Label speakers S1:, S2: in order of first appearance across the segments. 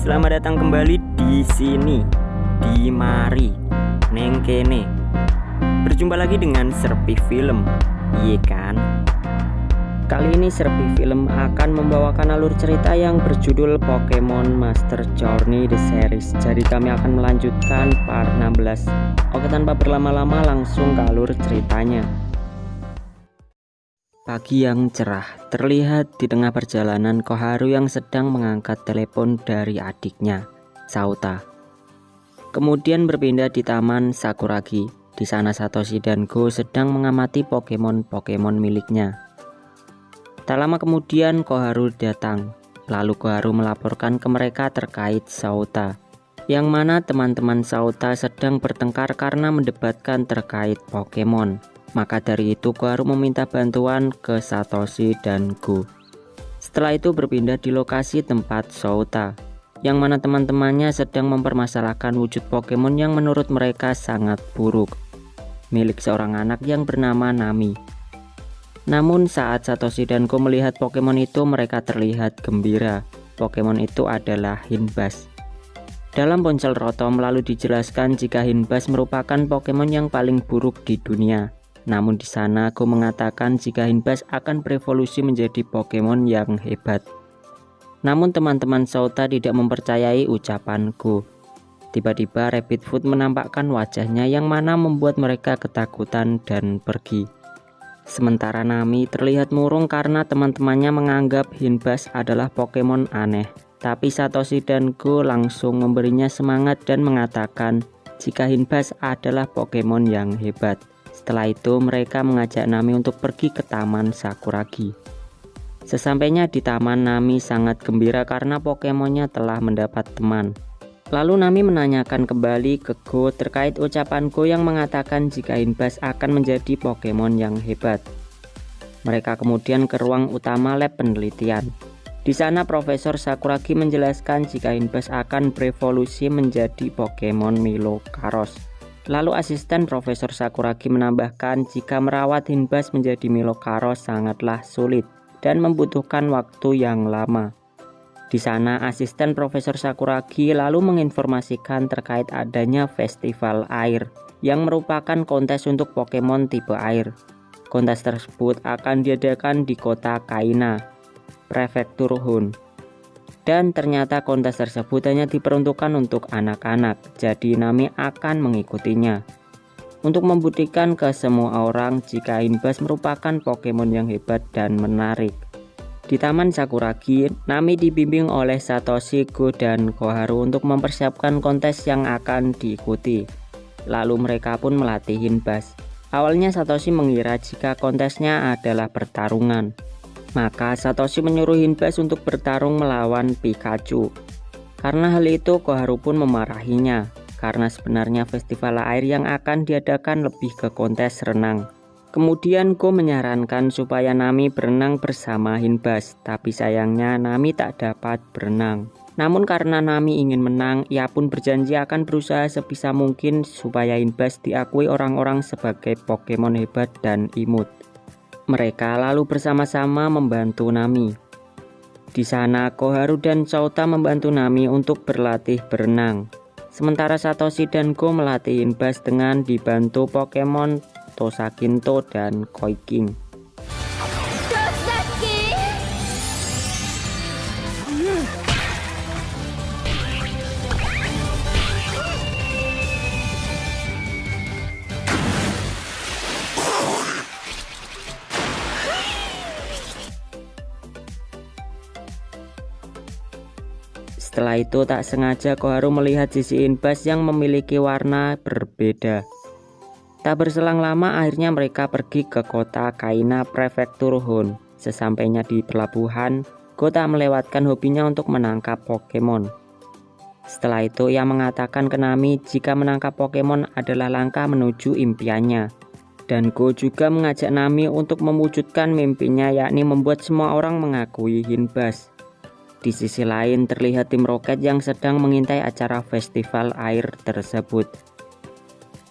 S1: Selamat datang kembali di sini, di mari, neng kene. Berjumpa lagi dengan Serpi Film, iya kan? Kali ini Serpi Film akan membawakan alur cerita yang berjudul Pokemon Master Journey The Series. Jadi kami akan melanjutkan part 16. Oke, tanpa berlama-lama langsung ke alur ceritanya. Pagi yang cerah terlihat di tengah perjalanan Koharu yang sedang mengangkat telepon dari adiknya, Sauta. Kemudian berpindah di taman Sakuragi. Di sana Satoshi dan Go sedang mengamati Pokemon miliknya. Tak lama kemudian Koharu datang. Lalu Koharu melaporkan ke mereka terkait Sauta, yang mana teman-teman Sauta sedang bertengkar karena mendebatkan terkait Pokemon. Maka dari itu Koharu meminta bantuan ke Satoshi dan Go. Setelah itu berpindah di lokasi tempat Sauta, yang mana teman-temannya sedang mempermasalahkan wujud Pokemon yang menurut mereka sangat buruk, milik seorang anak yang bernama Nami. Namun saat Satoshi dan Go melihat Pokemon itu, mereka terlihat gembira. Pokemon itu adalah Hinbas. Dalam ponsel Rotom lalu dijelaskan jika Hinbas merupakan Pokemon yang paling buruk di dunia. Namun di sana Go mengatakan jika Hinbas akan berevolusi menjadi Pokemon yang hebat. Namun teman-teman Sauta tidak mempercayai ucapan Go. Tiba-tiba Rabbit Foot menampakkan wajahnya yang mana membuat mereka ketakutan dan pergi. Sementara Nami terlihat murung karena teman-temannya menganggap Hinbas adalah Pokemon aneh. Tapi Satoshi dan Go langsung memberinya semangat dan mengatakan jika Hinbas adalah Pokemon yang hebat. Setelah itu mereka mengajak Nami untuk pergi ke taman Sakuragi. Sesampainya di taman, Nami sangat gembira karena Pokemonnya telah mendapat teman. Lalu Nami menanyakan kembali ke Go terkait ucapan Go yang mengatakan jika Hinbas akan menjadi Pokemon yang hebat. Mereka kemudian ke ruang utama lab penelitian. Di sana Profesor Sakuragi menjelaskan jika Hinbas akan berevolusi menjadi Pokemon Milokaros. Lalu asisten Profesor Sakuragi menambahkan jika merawat Hinbas menjadi Milokaros sangatlah sulit dan membutuhkan waktu yang lama. Di sana asisten Profesor Sakuragi lalu menginformasikan terkait adanya festival air yang merupakan kontes untuk Pokemon tipe air. Kontes tersebut akan diadakan di kota Kaina, Prefektur Hon. Dan ternyata kontes tersebut hanya diperuntukkan untuk anak-anak, jadi Nami akan mengikutinya. Untuk membuktikan ke semua orang jika Hinbas merupakan Pokemon yang hebat dan menarik. Di Taman Sakuragi, Nami dibimbing oleh Satoshi, Go, dan Koharu untuk mempersiapkan kontes yang akan diikuti. Lalu mereka pun melatih Hinbas. Awalnya Satoshi mengira jika kontesnya adalah pertarungan. Maka Satoshi menyuruh Hinbas untuk bertarung melawan Pikachu. Karena hal itu Koharu pun memarahinya, karena sebenarnya festival air yang akan diadakan lebih ke kontes renang. Kemudian Go menyarankan supaya Nami berenang bersama Hinbas, tapi sayangnya Nami tak dapat berenang. Namun karena Nami ingin menang, ia pun berjanji akan berusaha sebisa mungkin supaya Hinbas diakui orang-orang sebagai Pokemon hebat dan imut. Mereka lalu bersama-sama membantu Nami. Di sana Koharu dan Sauta membantu Nami untuk berlatih berenang. Sementara Satoshi dan Go melatih Hinbas dengan dibantu Pokemon Tosakinto dan Koiking. Setelah itu tak sengaja Koharu melihat sisi Hinbas yang memiliki warna berbeda. Tak berselang lama akhirnya mereka pergi ke kota Kaina Prefektur Hon. Sesampainya di pelabuhan, Go tak melewatkan hobinya untuk menangkap Pokemon. Setelah itu ia mengatakan ke Nami jika menangkap Pokemon adalah langkah menuju impiannya. Dan Go juga mengajak Nami untuk mewujudkan mimpinya, yakni membuat semua orang mengakui Hinbas. Di sisi lain terlihat tim Rocket yang sedang mengintai acara festival air tersebut.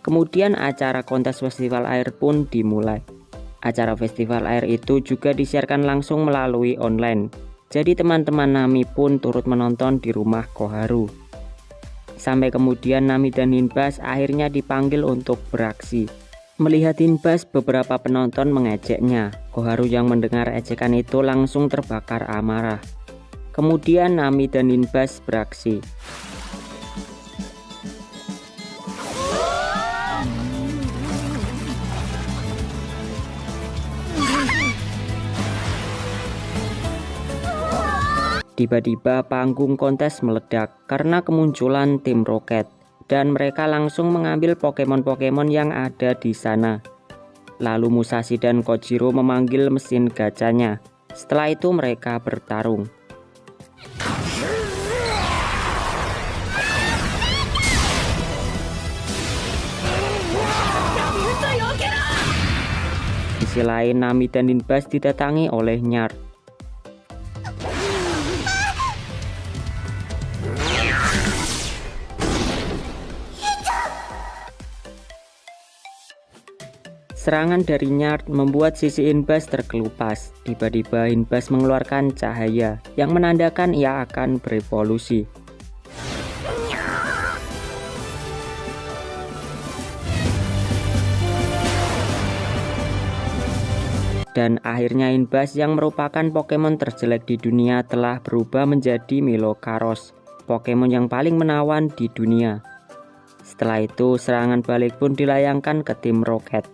S1: Kemudian acara kontes festival air pun dimulai. Acara festival air itu juga disiarkan langsung melalui online. Jadi teman-teman Nami pun turut menonton di rumah Koharu. Sampai kemudian Nami dan Hinbas akhirnya dipanggil untuk beraksi. Melihat Hinbas, beberapa penonton mengejeknya. Koharu yang mendengar ejekan itu langsung terbakar amarah. Kemudian Nami dan Hinbas beraksi. Tiba-tiba panggung kontes meledak karena kemunculan tim Rocket, dan mereka langsung mengambil Pokemon-Pokemon yang ada di sana. Lalu Musashi dan Kojiro memanggil mesin gacanya. Setelah itu mereka bertarung. Di sisi lain, Nami dan Hinbas didatangi oleh Nyard. Serangan dari Nyard membuat sisi Hinbas terkelupas. Tiba-tiba Hinbas mengeluarkan cahaya yang menandakan ia akan berevolusi. Dan akhirnya Hinbas yang merupakan Pokemon terjelek di dunia telah berubah menjadi Melokaros, Pokemon yang paling menawan di dunia. Setelah itu serangan balik pun dilayangkan ke tim Rocket.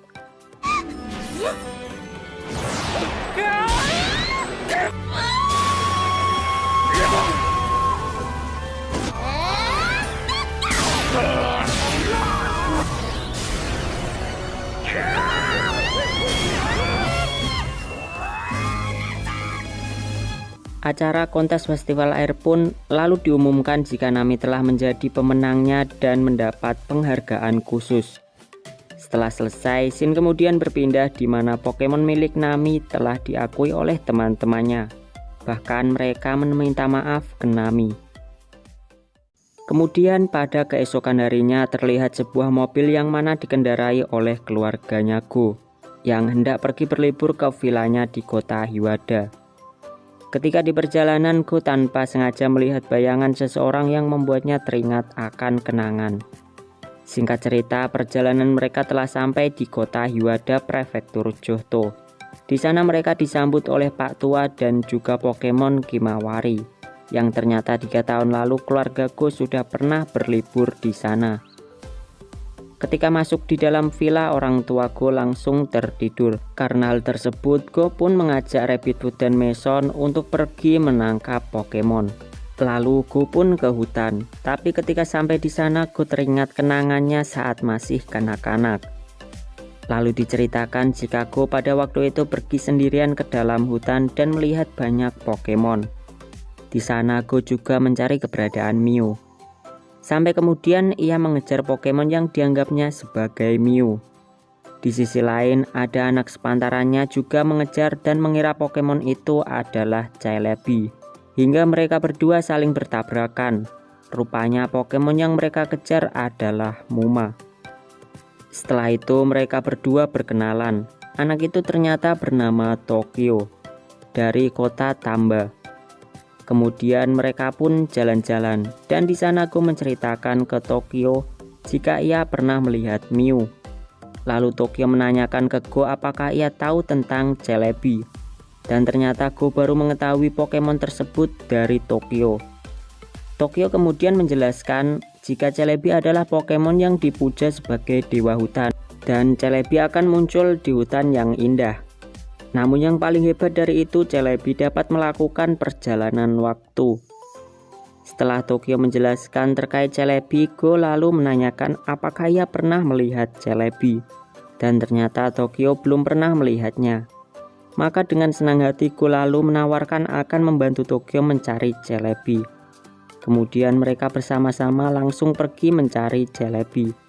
S1: Acara kontes festival air pun lalu diumumkan jika Nami telah menjadi pemenangnya dan mendapat penghargaan khusus. Setelah selesai, scene kemudian berpindah di mana Pokemon milik Nami telah diakui oleh teman-temannya. Bahkan mereka meminta maaf ke Nami. Kemudian pada keesokan harinya terlihat sebuah mobil yang mana dikendarai oleh keluarganya Go, yang hendak pergi berlibur ke vilanya di kota Hiwada. Ketika di perjalanan, Go tanpa sengaja melihat bayangan seseorang yang membuatnya teringat akan kenangan. Singkat cerita, perjalanan mereka telah sampai di kota Hiwada, prefektur Johto. Di sana mereka disambut oleh Pak Tua dan juga Pokemon Kimawari, yang ternyata 3 tahun lalu keluarga Go sudah pernah berlibur di sana. Ketika masuk di dalam villa, orang tua Go langsung tertidur. Karena hal tersebut, Go pun mengajak Rabbitwood dan Mason untuk pergi menangkap Pokemon. Lalu Go pun ke hutan. Tapi ketika sampai di sana, Go teringat kenangannya saat masih kanak-kanak. Lalu diceritakan jika Go pada waktu itu pergi sendirian ke dalam hutan dan melihat banyak Pokemon. Di sana Go juga mencari keberadaan Mew. Sampai kemudian ia mengejar Pokemon yang dianggapnya sebagai Mew. Di sisi lain, ada anak sepantarannya juga mengejar dan mengira Pokemon itu adalah Celebi. Hingga mereka berdua saling bertabrakan. Rupanya Pokemon yang mereka kejar adalah Muma. Setelah itu mereka berdua berkenalan. Anak itu ternyata bernama Tokyo, dari kota Tamba. Kemudian mereka pun jalan-jalan, dan di sana Go menceritakan ke Tokyo jika ia pernah melihat Mew. Lalu Tokyo menanyakan ke Go apakah ia tahu tentang Celebi, dan ternyata Go baru mengetahui Pokemon tersebut dari Tokyo. Tokyo kemudian menjelaskan jika Celebi adalah Pokemon yang dipuja sebagai dewa hutan, dan Celebi akan muncul di hutan yang indah. Namun yang paling hebat dari itu, Celebi dapat melakukan perjalanan waktu. Setelah Tokyo menjelaskan terkait Celebi, Go lalu menanyakan apakah ia pernah melihat Celebi. Dan ternyata Tokyo belum pernah melihatnya. Maka dengan senang hati Go lalu menawarkan akan membantu Tokyo mencari Celebi. Kemudian mereka bersama-sama langsung pergi mencari Celebi.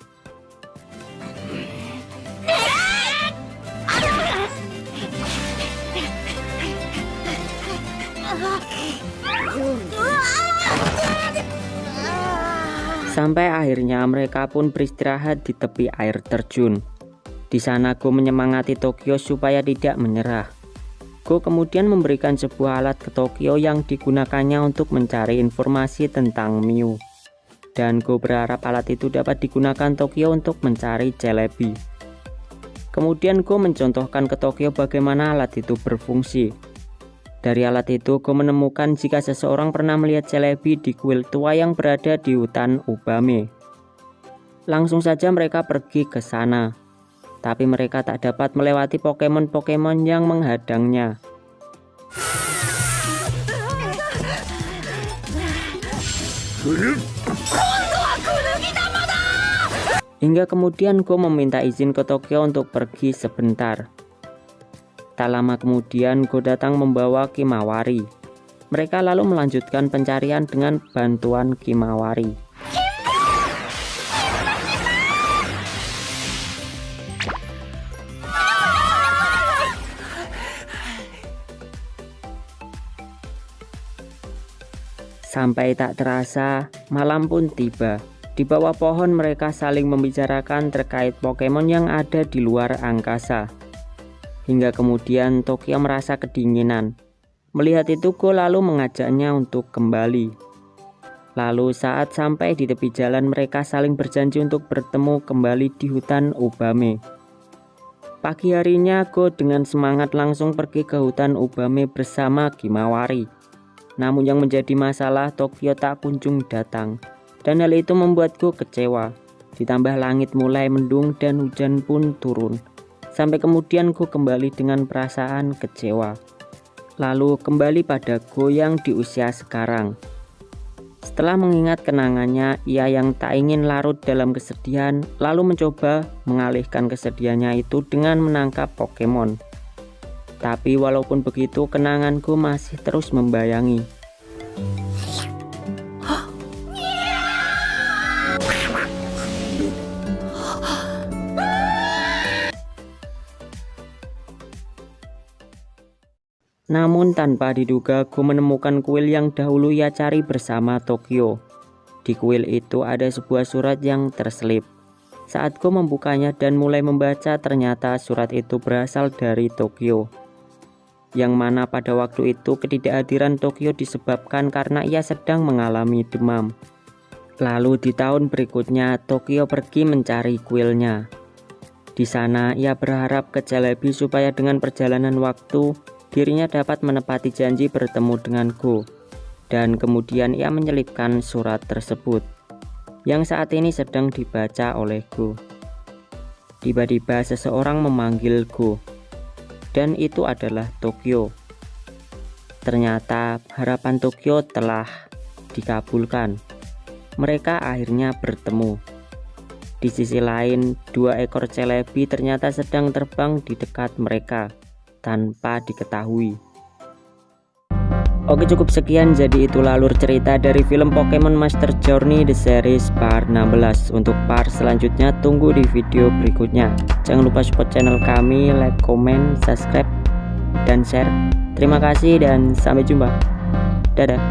S1: Sampai akhirnya mereka pun beristirahat di tepi air terjun. Di sana Go menyemangati Tokyo supaya tidak menyerah. Go kemudian memberikan sebuah alat ke Tokyo yang digunakannya untuk mencari informasi tentang Miu. Dan Go berharap alat itu dapat digunakan Tokyo untuk mencari Celebi. Kemudian Go mencontohkan ke Tokyo bagaimana alat itu berfungsi. Dari alat itu Go menemukan jika seseorang pernah melihat Celebi di kuil tua yang berada di hutan Ubame. Langsung saja mereka pergi ke sana. Tapi mereka tak dapat melewati Pokemon-Pokemon yang menghadangnya. Hingga kemudian Go meminta izin ke Tokyo untuk pergi sebentar. Tak lama kemudian Go datang membawa Kimawari. Mereka lalu melanjutkan pencarian dengan bantuan Kimawari. Sampai tak terasa, malam pun tiba. Di bawah pohon mereka saling membicarakan terkait Pokemon yang ada di luar angkasa. Hingga kemudian Tokyo merasa kedinginan. Melihat itu Go lalu mengajaknya untuk kembali. Lalu saat sampai di tepi jalan mereka saling berjanji untuk bertemu kembali di hutan Ubame. Pagi harinya Go dengan semangat langsung pergi ke hutan Ubame bersama Kimawari. Namun yang menjadi masalah, Tokyo tak kunjung datang. Dan hal itu membuat Go kecewa. Ditambah langit mulai mendung dan hujan pun turun. Sampai kemudian Go kembali dengan perasaan kecewa. Lalu kembali pada Go yang di usia sekarang. Setelah mengingat kenangannya, ia yang tak ingin larut dalam kesedihan, lalu mencoba mengalihkan kesedihannya itu dengan menangkap Pokemon. Tapi walaupun begitu, kenanganku masih terus membayangi. Namun tanpa diduga, Go menemukan kuil yang dahulu ia cari bersama Tokyo. Di kuil itu ada sebuah surat yang terselip. Saat Go membukanya dan mulai membaca, ternyata surat itu berasal dari Tokyo. Yang mana pada waktu itu ketidakhadiran Tokyo disebabkan karena ia sedang mengalami demam. Lalu di tahun berikutnya Tokyo pergi mencari kuilnya. Di sana ia berharap ke Celebi supaya dengan perjalanan waktu dirinya dapat menepati janji bertemu dengan Go. Dan kemudian ia menyelipkan surat tersebut yang saat ini sedang dibaca oleh Go. Tiba-tiba seseorang memanggil Go. Dan itu adalah Tokyo. Ternyata harapan Tokyo telah dikabulkan. Mereka akhirnya bertemu. Di sisi lain, 2 ekor Celebi ternyata sedang terbang di dekat mereka tanpa diketahui. Oke, cukup sekian, jadi itulah alur cerita dari film Pokemon Master Journey The Series part 16. Untuk part selanjutnya tunggu di video berikutnya. Jangan lupa support channel kami, like, comment, subscribe, dan share. Terima kasih dan sampai jumpa. Dadah.